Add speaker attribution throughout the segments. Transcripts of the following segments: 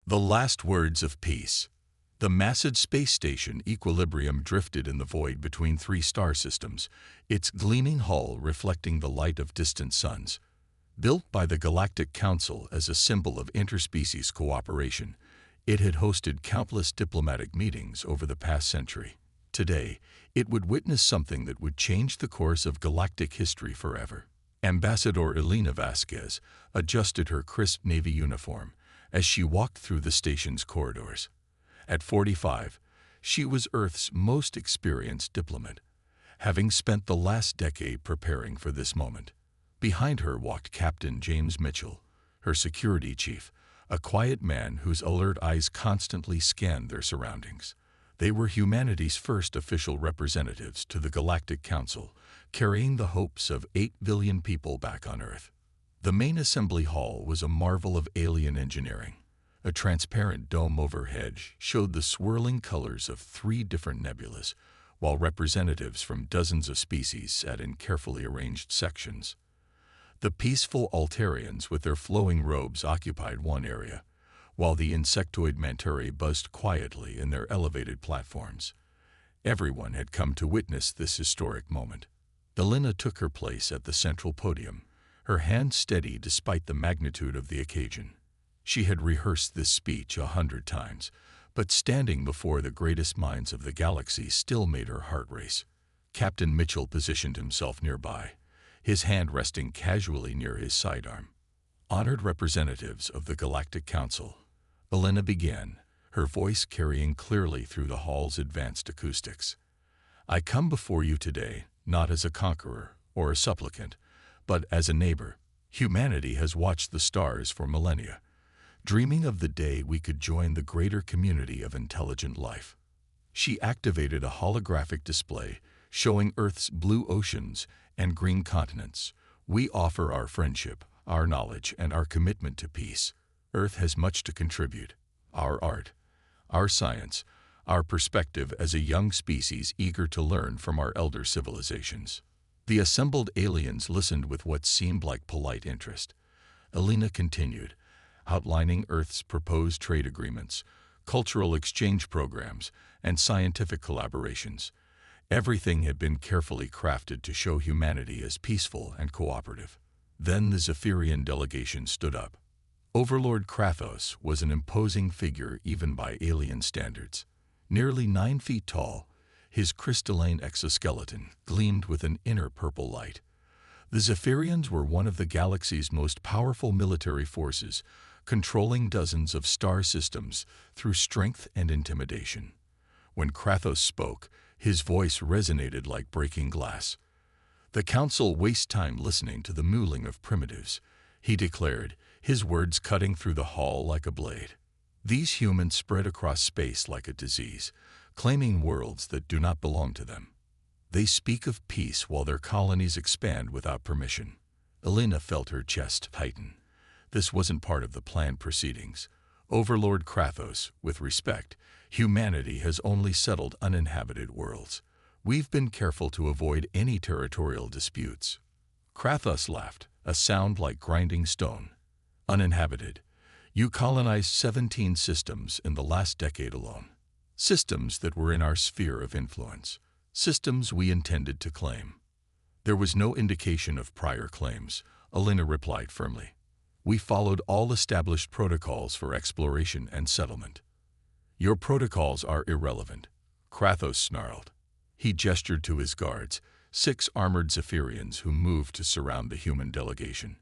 Speaker 1: The last words of peace. The massive space station Equilibrium drifted in the void between three star systems, its gleaming hull reflecting the light of distant suns. Built by the Galactic Council as a symbol of interspecies cooperation, it had hosted countless diplomatic meetings over the past century. Today, it would witness something that would change the course of galactic history forever. Ambassador Elena Vasquez adjusted her crisp Navy uniform as she walked through the station's corridors. At 45, she was Earth's most experienced diplomat, having spent the last decade preparing for this moment. Behind her walked Captain James Mitchell, her security chief, a quiet man whose alert eyes constantly scanned their surroundings. They were humanity's first official representatives to the Galactic Council, carrying the hopes of 8 billion people back on Earth. The main assembly hall was a marvel of alien engineering. A transparent dome overhead showed the swirling colors of 3 different nebulas, while representatives from dozens of species sat in carefully arranged sections. The peaceful Altarians with their flowing robes occupied one area, while the insectoid Mantari buzzed quietly in their elevated platforms. Everyone had come to witness this historic moment. Elena took her place at the central podium, her hand steady despite the magnitude of the occasion. She had rehearsed this speech 100 times, but standing before the greatest minds of the galaxy still made her heart race. Captain Mitchell positioned himself nearby, his hand resting casually near his sidearm. Honored representatives of the Galactic Council, Elena began, her voice carrying clearly through the hall's advanced acoustics. I come before you today not as a conqueror or a supplicant, but as a neighbor. Humanity has watched the stars for millennia, dreaming of the day we could join the greater community of intelligent life. She activated a holographic display showing Earth's blue oceans and green continents. We offer our friendship, our knowledge, and our commitment to peace. Earth has much to contribute. Our art, our science, our perspective as a young species eager to learn from our elder civilizations. The assembled aliens listened with what seemed like polite interest. Elena continued, outlining Earth's proposed trade agreements, cultural exchange programs, and scientific collaborations. Everything had been carefully crafted to show humanity as peaceful and cooperative. Then the Zaphirian delegation stood up. Overlord Krathos was an imposing figure even by alien standards. Nearly 9 feet tall, his crystalline exoskeleton gleamed with an inner purple light. The Zaphirians were one of the galaxy's most powerful military forces, controlling dozens of star systems through strength and intimidation. When Krathos spoke, his voice resonated like breaking glass. The council wastes time listening to the mooling of primitives, he declared, his words cutting through the hall like a blade. These humans spread across space like a disease, claiming worlds that do not belong to them. They speak of peace while their colonies expand without permission. Elena felt her chest tighten. This wasn't part of the planned proceedings. Overlord Krathos, with respect, humanity has only settled uninhabited worlds. We've been careful to avoid any territorial disputes. Krathos laughed, a sound like grinding stone. Uninhabited. You colonized 17 systems in the last decade alone. Systems that were in our sphere of influence. Systems we intended to claim. There was no indication of prior claims, Elena replied firmly. We followed all established protocols for exploration and settlement. Your protocols are irrelevant, Krathos snarled. He gestured to his guards, 6 armored Zaphirians who moved to surround the human delegation.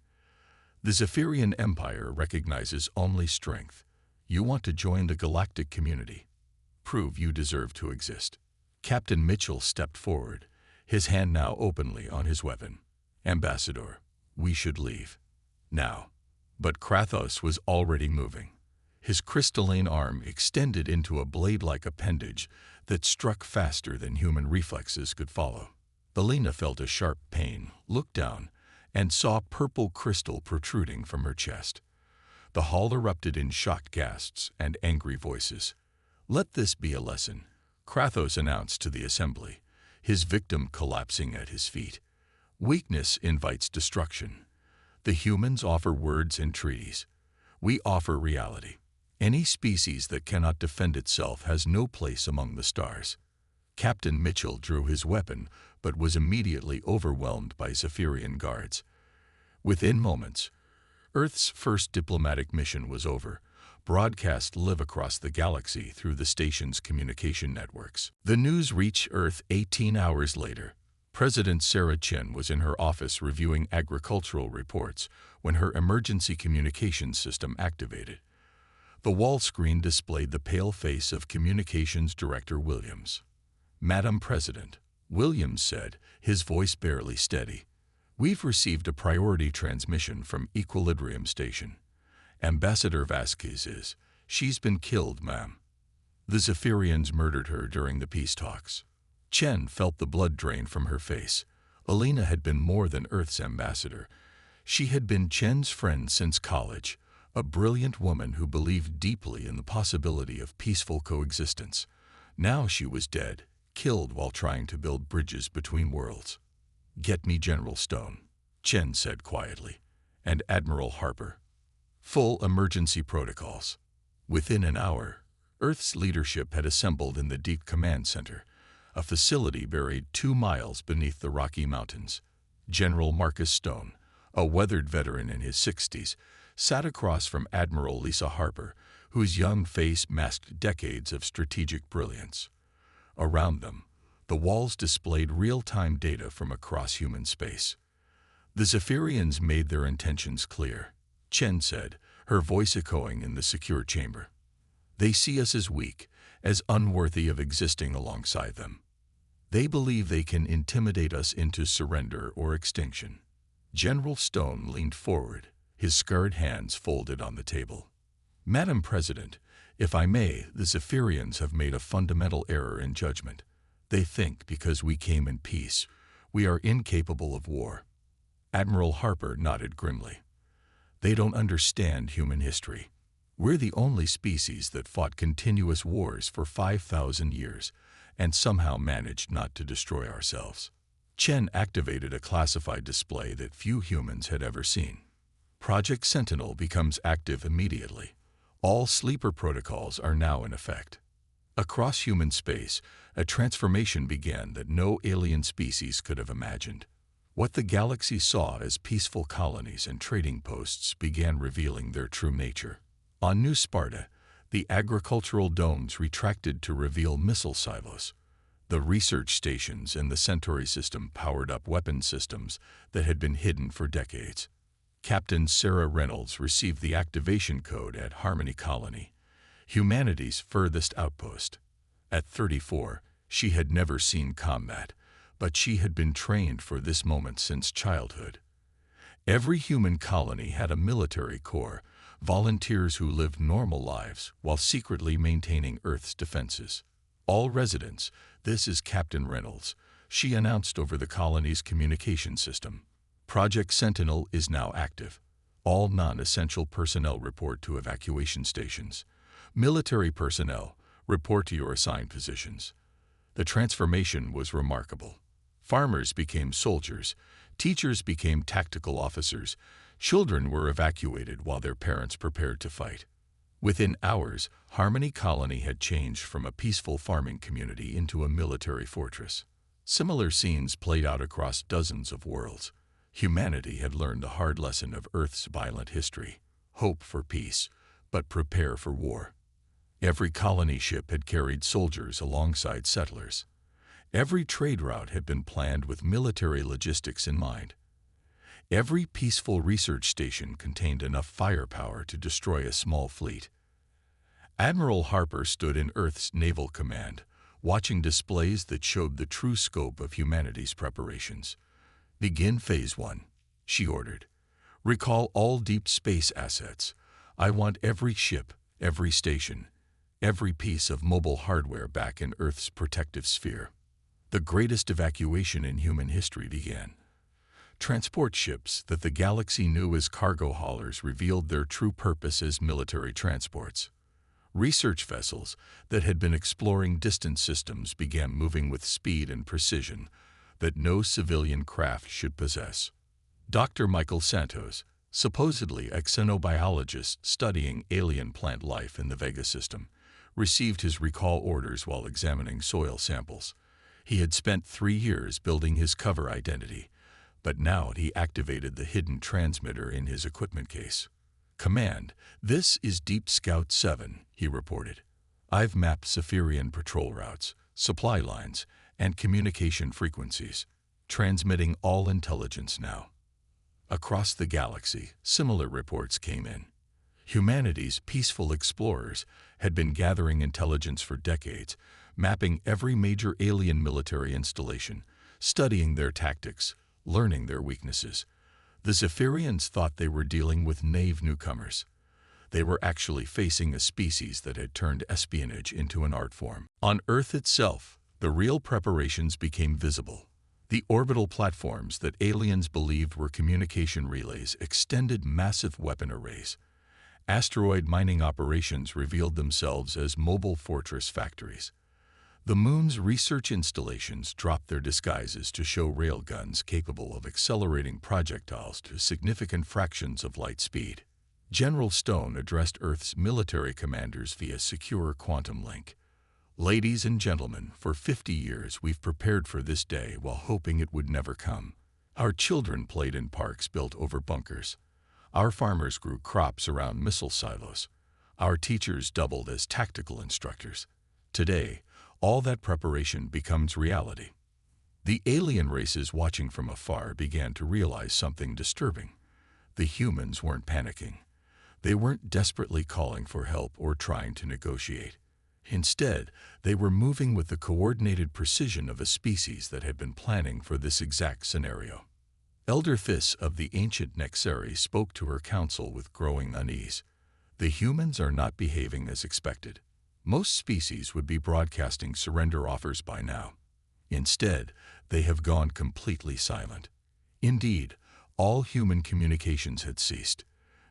Speaker 1: The Zaphirian Empire recognizes only strength. You want to join the galactic community. Prove you deserve to exist. Captain Mitchell stepped forward, his hand now openly on his weapon. Ambassador, we should leave. Now. But Krathos was already moving. His crystalline arm extended into a blade-like appendage that struck faster than human reflexes could follow. Elena felt a sharp pain, looked down, and saw purple crystal protruding from her chest. The hall erupted in shocked gasps and angry voices. Let this be a lesson, Krathos announced to the assembly, his victim collapsing at his feet. Weakness invites destruction. The humans offer words and treaties. We offer reality. Any species that cannot defend itself has no place among the stars. Captain Mitchell drew his weapon, but was immediately overwhelmed by Zaphirian guards. Within moments, Earth's first diplomatic mission was over. Broadcast live across the galaxy through the station's communication networks. The news reached Earth 18 hours later. President Sarah Chen was in her office reviewing agricultural reports when her emergency communications system activated. The wall screen displayed the pale face of Communications Director Williams. "Madam President," Williams said, his voice barely steady, "we've received a priority transmission from Equilibrium Station. Ambassador Vasquez she's been killed, ma'am. The Zaphirians murdered her during the peace talks." Chen felt the blood drain from her face. Alina had been more than Earth's ambassador. She had been Chen's friend since college, a brilliant woman who believed deeply in the possibility of peaceful coexistence. Now she was dead, killed while trying to build bridges between worlds. "Get me General Stone," Chen said quietly, "and Admiral Harper. Full emergency protocols." Within an hour, Earth's leadership had assembled in the Deep Command Center, a facility buried 2 miles beneath the Rocky Mountains. General Marcus Stone, a weathered veteran in his 60s, sat across from Admiral Lisa Harper, whose young face masked decades of strategic brilliance. Around them, the walls displayed real-time data from across human space. The Zaphirians made their intentions clear, Chen said, her voice echoing in the secure chamber. "They see us as weak, as unworthy of existing alongside them. They believe they can intimidate us into surrender or extinction." General Stone leaned forward, his scarred hands folded on the table. "Madam President, if I may, the Zaphirians have made a fundamental error in judgment. They think because we came in peace, we are incapable of war." Admiral Harper nodded grimly. "They don't understand human history. We're the only species that fought continuous wars for 5,000 years and somehow managed not to destroy ourselves." Chen activated a classified display that few humans had ever seen. Project Sentinel becomes active immediately. All sleeper protocols are now in effect. Across human space, a transformation began that no alien species could have imagined. What the galaxy saw as peaceful colonies and trading posts began revealing their true nature. On New Sparta, the agricultural domes retracted to reveal missile silos. The research stations in the Centauri system powered up weapon systems that had been hidden for decades. Captain Sarah Reynolds received the activation code at Harmony Colony, humanity's furthest outpost. At 34, she had never seen combat, but she had been trained for this moment since childhood. Every human colony had a military corps, volunteers who lived normal lives while secretly maintaining Earth's defenses. "All residents, this is Captain Reynolds," she announced over the colony's communication system. "Project Sentinel is now active. All non-essential personnel report to evacuation stations. Military personnel, report to your assigned positions." The transformation was remarkable. Farmers became soldiers, teachers became tactical officers, children were evacuated while their parents prepared to fight. Within hours, Harmony Colony had changed from a peaceful farming community into a military fortress. Similar scenes played out across dozens of worlds. Humanity had learned the hard lesson of Earth's violent history: hope for peace, but prepare for war. Every colony ship had carried soldiers alongside settlers. Every trade route had been planned with military logistics in mind. Every peaceful research station contained enough firepower to destroy a small fleet. Admiral Harper stood in Earth's Naval Command, watching displays that showed the true scope of humanity's preparations. "Begin Phase 1, she ordered. "Recall all deep space assets. I want every ship, every station, every piece of mobile hardware back in Earth's protective sphere." The greatest evacuation in human history began. Transport ships that the galaxy knew as cargo haulers revealed their true purpose as military transports. Research vessels that had been exploring distant systems began moving with speed and precision that no civilian craft should possess. Dr. Michael Santos, supposedly a xenobiologist studying alien plant life in the Vega system, received his recall orders while examining soil samples. He had spent 3 years building his cover identity, but now he activated the hidden transmitter in his equipment case. "Command, this is Deep Scout 7, he reported. "I've mapped Zaphirian patrol routes, supply lines, and communication frequencies, transmitting all intelligence now." Across the galaxy, similar reports came in. Humanity's peaceful explorers had been gathering intelligence for decades, mapping every major alien military installation, studying their tactics, learning their weaknesses. The Zaphirians thought they were dealing with naive newcomers. They were actually facing a species that had turned espionage into an art form. On Earth itself, the real preparations became visible. The orbital platforms that aliens believed were communication relays extended massive weapon arrays. Asteroid mining operations revealed themselves as mobile fortress factories. The moon's research installations dropped their disguises to show railguns capable of accelerating projectiles to significant fractions of light speed. General Stone addressed Earth's military commanders via secure quantum link. "Ladies and gentlemen, for 50 years we've prepared for this day while hoping it would never come. Our children played in parks built over bunkers. Our farmers grew crops around missile silos. Our teachers doubled as tactical instructors. Today, all that preparation becomes reality." The alien races watching from afar began to realize something disturbing. The humans weren't panicking. They weren't desperately calling for help or trying to negotiate. Instead, they were moving with the coordinated precision of a species that had been planning for this exact scenario. Elder Thys of the ancient Nexeri spoke to her council with growing unease. "The humans are not behaving as expected. Most species would be broadcasting surrender offers by now. Instead, they have gone completely silent. Indeed, all human communications had ceased.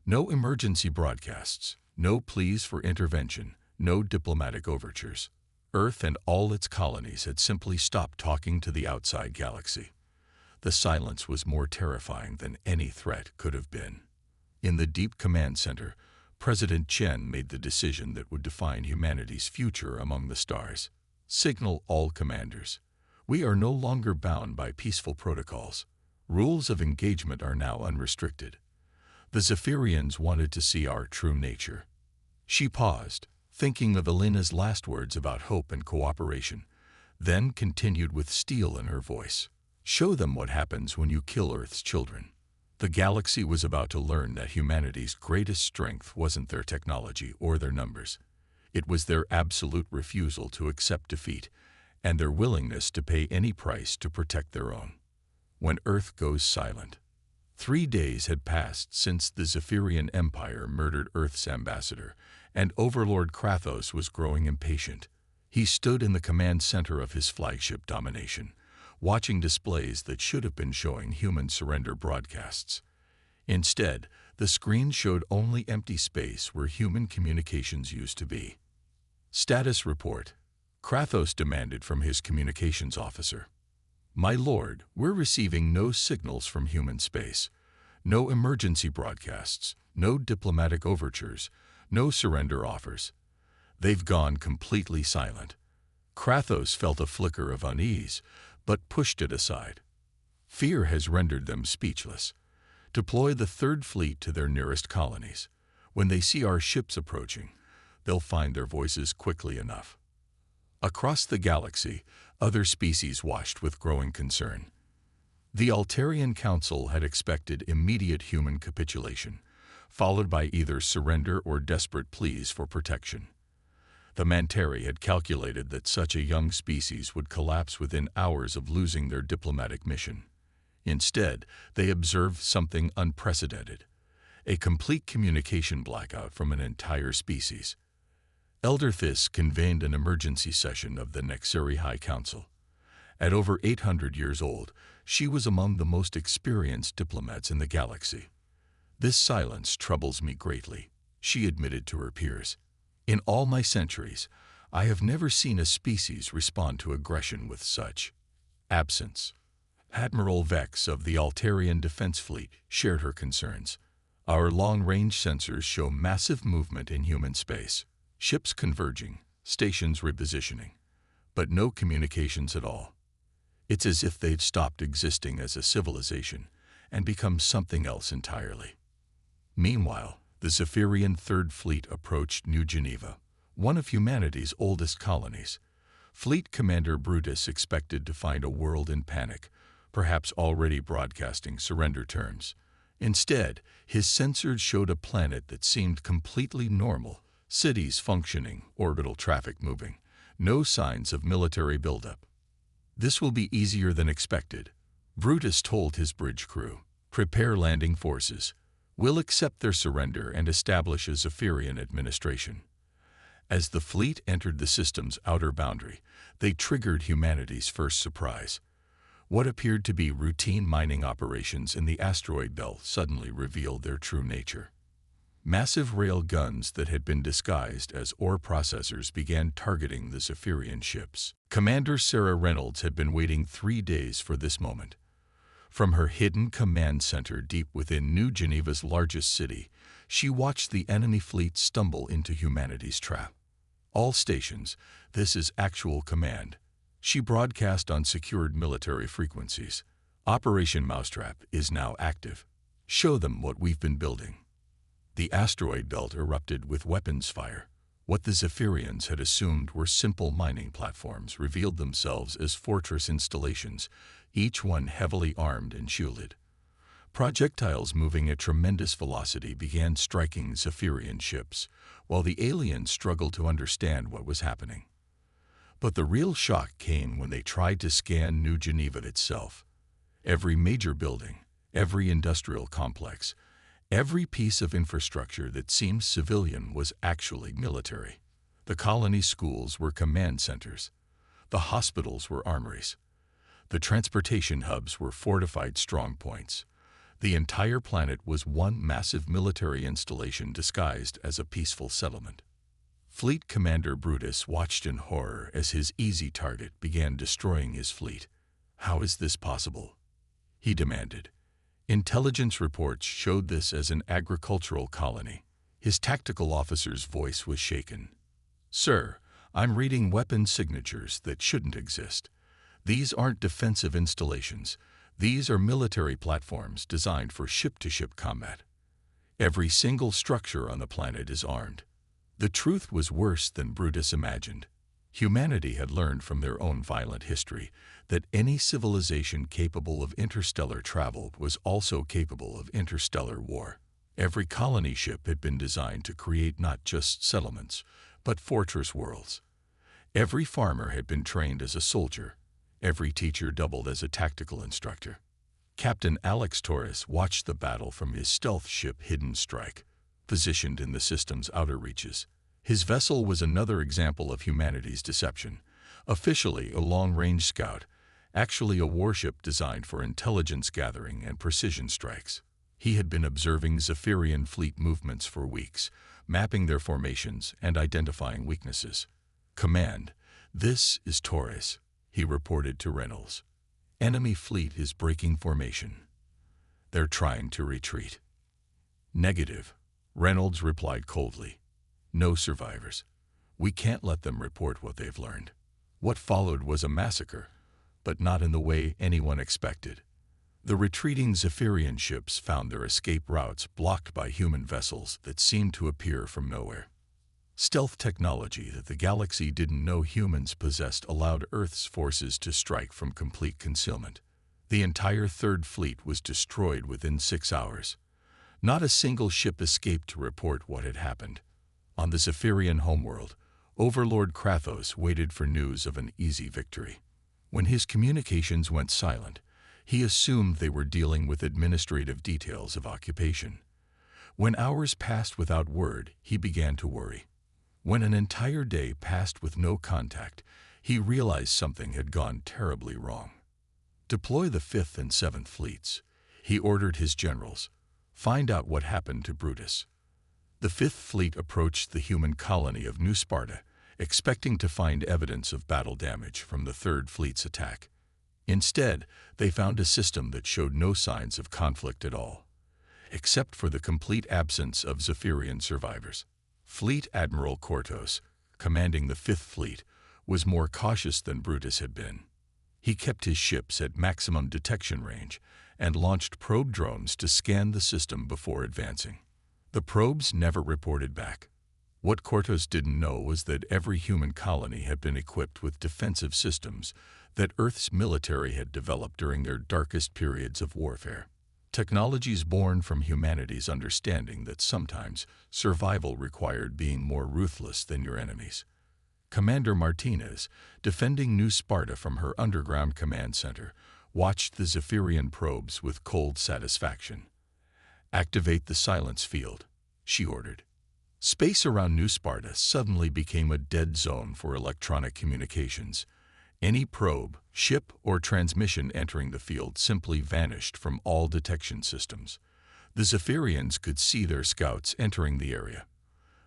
Speaker 1: No emergency broadcasts, no pleas for intervention, no diplomatic overtures. Earth and all its colonies had simply stopped talking to the outside galaxy. The silence was more terrifying than any threat could have been. In the deep command center, President Chen made the decision that would define humanity's future among the stars. "Signal all commanders. We are no longer bound by peaceful protocols. Rules of engagement are now unrestricted. The Zaphirians wanted to see our true nature." She paused, thinking of Elena's last words about hope and cooperation, then continued with steel in her voice. "Show them what happens when you kill Earth's children." The galaxy was about to learn that humanity's greatest strength wasn't their technology or their numbers. It was their absolute refusal to accept defeat and their willingness to pay any price to protect their own. When Earth goes silent. 3 days had passed since the Zaphirian Empire murdered Earth's ambassador, and Overlord Krathos was growing impatient. He stood in the command center of his flagship Domination, watching displays that should have been showing human surrender broadcasts. Instead, the screen showed only empty space where human communications used to be. "Status report," Krathos demanded from his communications officer. "My lord, we're receiving no signals from human space. No emergency broadcasts, no diplomatic overtures, no surrender offers. They've gone completely silent." Krathos felt a flicker of unease, but pushed it aside. Fear has rendered them speechless. "Deploy the Third Fleet to their nearest colonies. When they see our ships approaching, they'll find their voices quickly enough." Across the galaxy, other species watched with growing concern. The Altarian Council had expected immediate human capitulation, followed by either surrender or desperate pleas for protection. The Manteri had calculated that such a young species would collapse within hours of losing their diplomatic mission. Instead, they observed something unprecedented: a complete communication blackout from an entire species. Elder Thys convened an emergency session of the Nexeri High Council. At over 800 years old, she was among the most experienced diplomats in the galaxy. "This silence troubles me greatly," she admitted to her peers. "In all my centuries, I have never seen a species respond to aggression with such absence." Admiral Vex of the Altarian Defense Fleet shared her concerns. Our long-range sensors show massive movement in human space, ships converging, stations repositioning, but no communications at all. It's as if they've stopped existing as a civilization and become something else entirely. Meanwhile, the Zaphirian Third Fleet approached New Geneva, one of humanity's oldest colonies. Fleet Commander Brutus expected to find a world in panic, perhaps already broadcasting surrender terms. Instead, his sensors showed a planet that seemed completely normal, cities functioning, orbital traffic moving, no signs of military buildup. "This will be easier than expected," Brutus told his bridge crew. "Prepare landing forces. We'll accept their surrender and establish a Zaphirian administration." As the fleet entered the system's outer boundary, they triggered humanity's first surprise. What appeared to be routine mining operations in the asteroid belt suddenly revealed their true nature. Massive rail guns that had been disguised as ore processors began targeting the Zaphirian ships. Commander Sarah Reynolds had been waiting 3 days for this moment. From her hidden command center deep within New Geneva's largest city, she watched the enemy fleet stumble into humanity's trap. "All stations, this is actual command," she broadcast on secured military frequencies. "Operation Mousetrap is now active. Show them what we've been building." The asteroid belt erupted with weapons fire. What the Zaphirians had assumed were simple mining platforms revealed themselves as fortress installations, each one heavily armed and shielded. Projectiles moving at tremendous velocity began striking Zaphirian ships, while the aliens struggled to understand what was happening. But the real shock came when they tried to scan New Geneva itself. Every major building, every industrial complex, every piece of infrastructure that seemed civilian was actually military. The colony schools were command centers. The hospitals were armories. The transportation hubs were fortified strongpoints. The entire planet was one massive military installation disguised as a peaceful settlement. Fleet Commander Brutus watched in horror as his easy target began destroying his fleet. "How is this possible?" he demanded. Intelligence reports showed this as an agricultural colony. His tactical officer's voice was shaken. "Sir, I'm reading weapon signatures that shouldn't exist. These aren't defensive installations. These are military platforms designed for ship-to-ship combat. Every single structure on the planet is armed." The truth was worse than Brutus imagined. Humanity had learned from their own violent history that any civilization capable of interstellar travel was also capable of interstellar war. Every colony ship had been designed to create not just settlements, but fortress worlds. Every farmer had been trained as a soldier. Every teacher doubled as a tactical instructor. Captain Alex Torres watched the battle from his stealth ship Hidden Strike, positioned in the system's outer reaches. His vessel was another example of humanity's deception. Officially a long-range scout, actually a warship designed for intelligence gathering and precision strikes. He had been observing Zaphirian fleet movements for weeks, mapping their formations and identifying weaknesses. "Command, this is Torres," he reported to Reynolds. "Enemy fleet is breaking formation. They're trying to retreat." "Negative," Reynolds replied coldly. "No survivors. We can't let them report what they've learned." What followed was a massacre, but not in the way anyone expected. The retreating Zaphirian ships found their escape routes blocked by human vessels that seemed to appear from nowhere. Stealth technology that the galaxy didn't know humans possessed allowed Earth's forces to strike from complete concealment. The entire Third Fleet was destroyed within 6 hours. Not a single ship escaped to report what had happened. On the Zaphirian homeworld, Overlord Krathos waited for news of an easy victory. When his communications went silent, he assumed they were dealing with administrative details of occupation. When hours passed without word, he began to worry. When an entire day passed with no contact, he realized something had gone terribly wrong. "Deploy the 5th and 7th Fleets," he ordered his generals. "Find out what happened to Brutus." The 5th Fleet approached the human colony of New Sparta, expecting to find evidence of battle damage from the 3rd Fleet's attack. Instead, they found a system that showed no signs of conflict at all. except for the complete absence of Zaphirian survivors. Fleet Admiral Kortos, commanding the Fifth Fleet, was more cautious than Brutus had been. He kept his ships at maximum detection range and launched probe drones to scan the system before advancing. The probes never reported back. What Kortos didn't know was that every human colony had been equipped with defensive systems that Earth's military had developed during their darkest periods of warfare. Technologies born from humanity's understanding that sometimes survival required being more ruthless than your enemies. Commander Martinez, defending New Sparta from her underground command center, watched the Zaphirian probes with cold satisfaction. "Activate the silence field," she ordered. Space around New Sparta suddenly became a dead zone for electronic communications. Any probe, ship, or transmission entering the field simply vanished from all detection systems. The Zaphirians could see their scouts entering the area,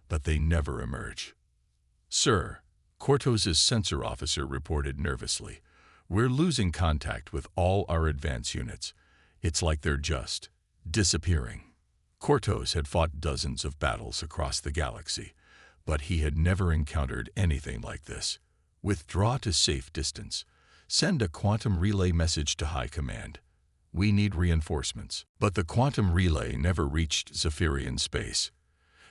Speaker 1: but they never emerged. "Sir," Kortos's sensor officer reported nervously, "we're losing contact with all our advance units. It's like they're just disappearing." Kortos had fought dozens of battles across the galaxy, but he had never encountered anything like this. "Withdraw to safe distance. Send a quantum relay message to High Command. We need reinforcements." But the quantum relay never reached Zaphirian space.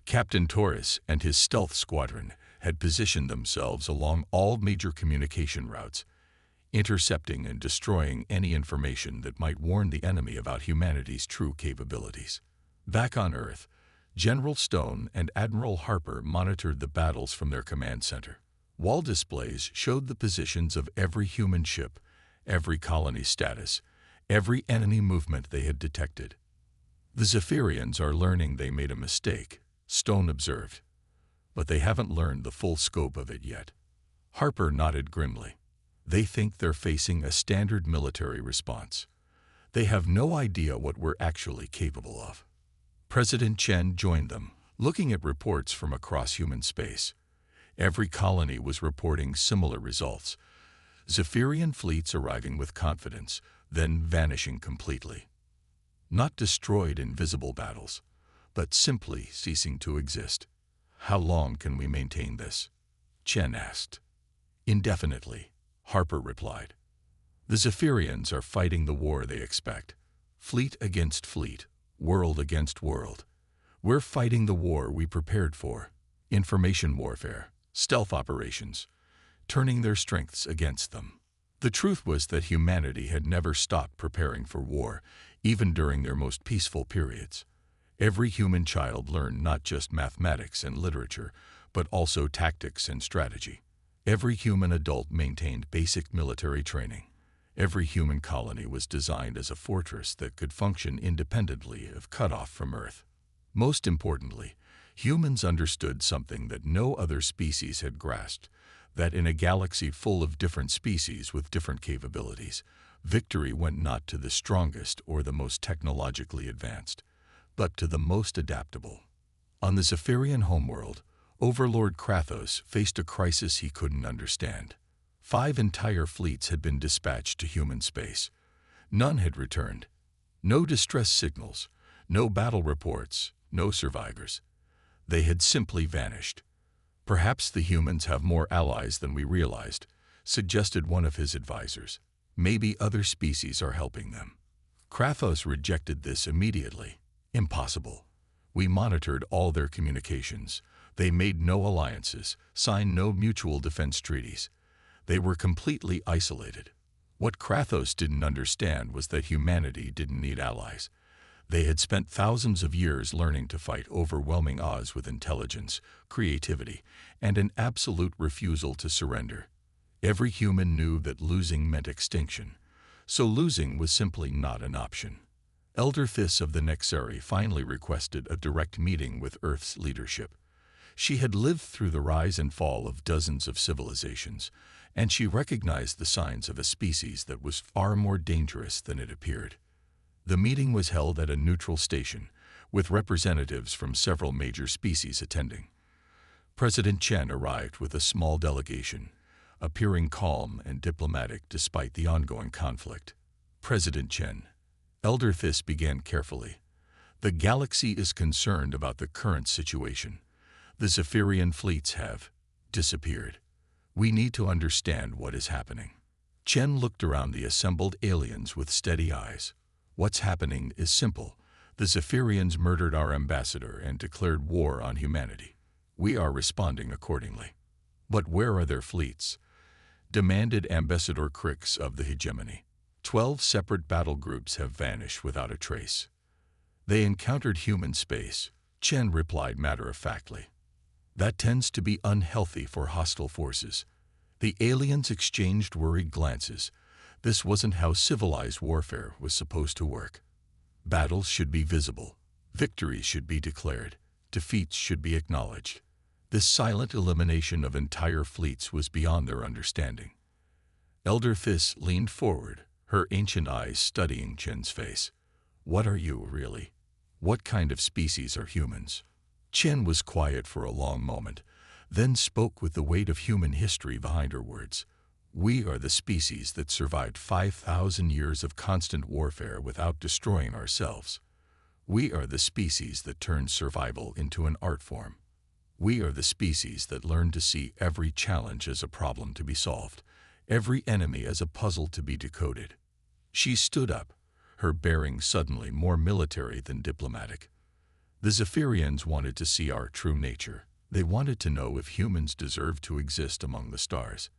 Speaker 1: Captain Taurus and his stealth squadron had positioned themselves along all major communication routes, intercepting and destroying any information that might warn the enemy about humanity's true capabilities. Back on Earth, General Stone and Admiral Harper monitored the battles from their command center. Wall displays showed the positions of every human ship, every colony status, every enemy movement they had detected. "The Zaphirians are learning they made a mistake," Stone observed, "but they haven't learned the full scope of it yet." Harper nodded grimly. "They think they're facing a standard military response. They have no idea what we're actually capable of." President Chen joined them, looking at reports from across human space. Every colony was reporting similar results. Zaphirian fleets arriving with confidence, then vanishing completely. Not destroyed in visible battles, but simply ceasing to exist. "How long can we maintain this?" Chen asked. "Indefinitely," Harper replied. "The Zaphirians are fighting the war they expect. Fleet against fleet, world against world. We're fighting the war we prepared for. Information warfare, stealth operations, turning their strengths against them." The truth was that humanity had never stopped preparing for war, even during their most peaceful periods. Every human child learned not just mathematics and literature, but also tactics and strategy. Every human adult maintained basic military training. Every human colony was designed as a fortress that could function independently if cut off from Earth. Most importantly, humans understood something that no other species had grasped, that in a galaxy full of different species with different capabilities, victory went not to the strongest or the most technologically advanced, but to the most adaptable. On the Zaphirian homeworld, Overlord Krathos faced a crisis he couldn't understand. 5 entire fleets had been dispatched to human space. None had returned. No distress signals, no battle reports, no survivors. They had simply vanished. "Perhaps the humans have more allies than we realized," suggested one of his advisors. "Maybe other species are helping them." Krathos rejected this immediately. "Impossible. We monitored all their communications. They made no alliances, signed no mutual defense treaties. They were completely isolated." What Krathos didn't understand was that humanity didn't need allies. They had spent thousands of years learning to fight overwhelming odds with intelligence, creativity, and an absolute refusal to surrender. Every human knew that losing meant extinction, so losing was simply not an option. Elder Thys of the Nexari finally requested a direct meeting with Earth's leadership. She had lived through the rise and fall of dozens of civilizations, and she recognized the signs of a species that was far more dangerous than it appeared. The meeting was held at a neutral station, with representatives from several major species attending. President Chen arrived with a small delegation, appearing calm and diplomatic despite the ongoing conflict. "President Chen," Elder Thys began carefully, The galaxy is concerned about the current situation. The Zaphirian fleets have disappeared. We need to understand what is happening. Chen looked around the assembled aliens with steady eyes. What's happening is simple. The Zaphirians murdered our ambassador and declared war on humanity. We are responding accordingly. But where are their fleets? Demanded Ambassador Crix of the hegemony. 12 separate battle groups have vanished without a trace. They encountered human space, Chen replied matter-of-factly. That tends to be unhealthy for hostile forces. The aliens exchanged worried glances. This wasn't how civilized warfare was supposed to work. Battles should be visible. Victories should be declared. Defeats should be acknowledged. This silent elimination of entire fleets was beyond their understanding. Elder Thys leaned forward, her ancient eyes studying Chen's face. What are you, really? What kind of species are humans? Chen was quiet for a long moment, then spoke with the weight of human history behind her words. We are the species that survived 5,000 years of constant warfare without destroying ourselves. We are the species that turned survival into an art form. We are the species that learned to see every challenge as a problem to be solved, every enemy as a puzzle to be decoded. She stood up, her bearing suddenly more military than diplomatic. The Zaphirians wanted to see our true nature. They wanted to know if humans deserve to exist among the stars.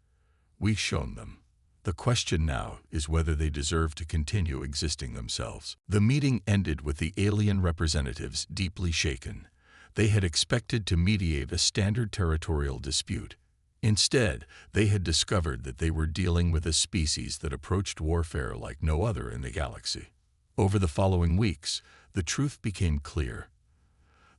Speaker 1: We've shown them. The question now is whether they deserve to continue existing themselves. The meeting ended with the alien representatives deeply shaken. They had expected to mediate a standard territorial dispute. Instead, they had discovered that they were dealing with a species that approached warfare like no other in the galaxy. Over the following weeks, the truth became clear.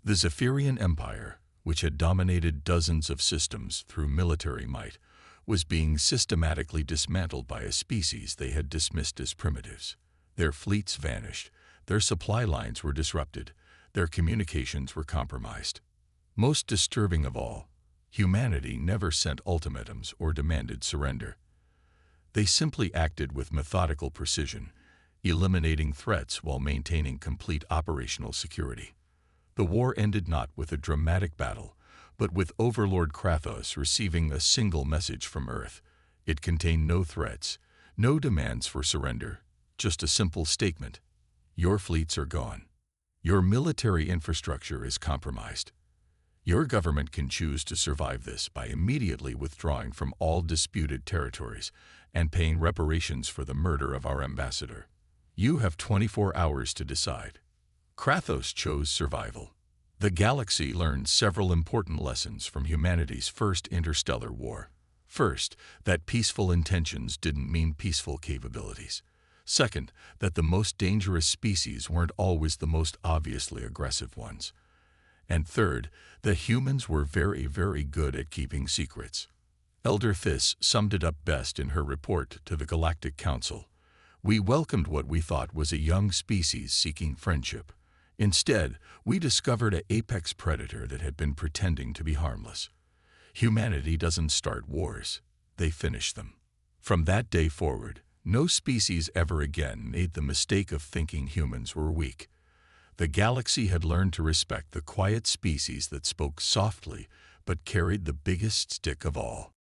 Speaker 1: The Zaphirian Empire, which had dominated dozens of systems through military might, was being systematically dismantled by a species they had dismissed as primitives. Their fleets vanished, their supply lines were disrupted, their communications were compromised. Most disturbing of all, humanity never sent ultimatums or demanded surrender. They simply acted with methodical precision, eliminating threats while maintaining complete operational security. The war ended not with a dramatic battle, but with Overlord Krathos receiving a single message from Earth. It contained no threats, no demands for surrender, just a simple statement. Your fleets are gone. Your military infrastructure is compromised. Your government can choose to survive this by immediately withdrawing from all disputed territories and paying reparations for the murder of our ambassador. You have 24 hours to decide. Krathos chose survival. The galaxy learned several important lessons from humanity's first interstellar war. First, that peaceful intentions didn't mean peaceful capabilities. Second, that the most dangerous species weren't always the most obviously aggressive ones. And third, that humans were very, very good at keeping secrets. Elder Thys summed it up best in her report to the Galactic Council. We welcomed what we thought was a young species seeking friendship. Instead, we discovered an apex predator that had been pretending to be harmless. Humanity doesn't start wars, they finish them. From that day forward, no species ever again made the mistake of thinking humans were weak. The galaxy had learned to respect the quiet species that spoke softly but carried the biggest stick of all.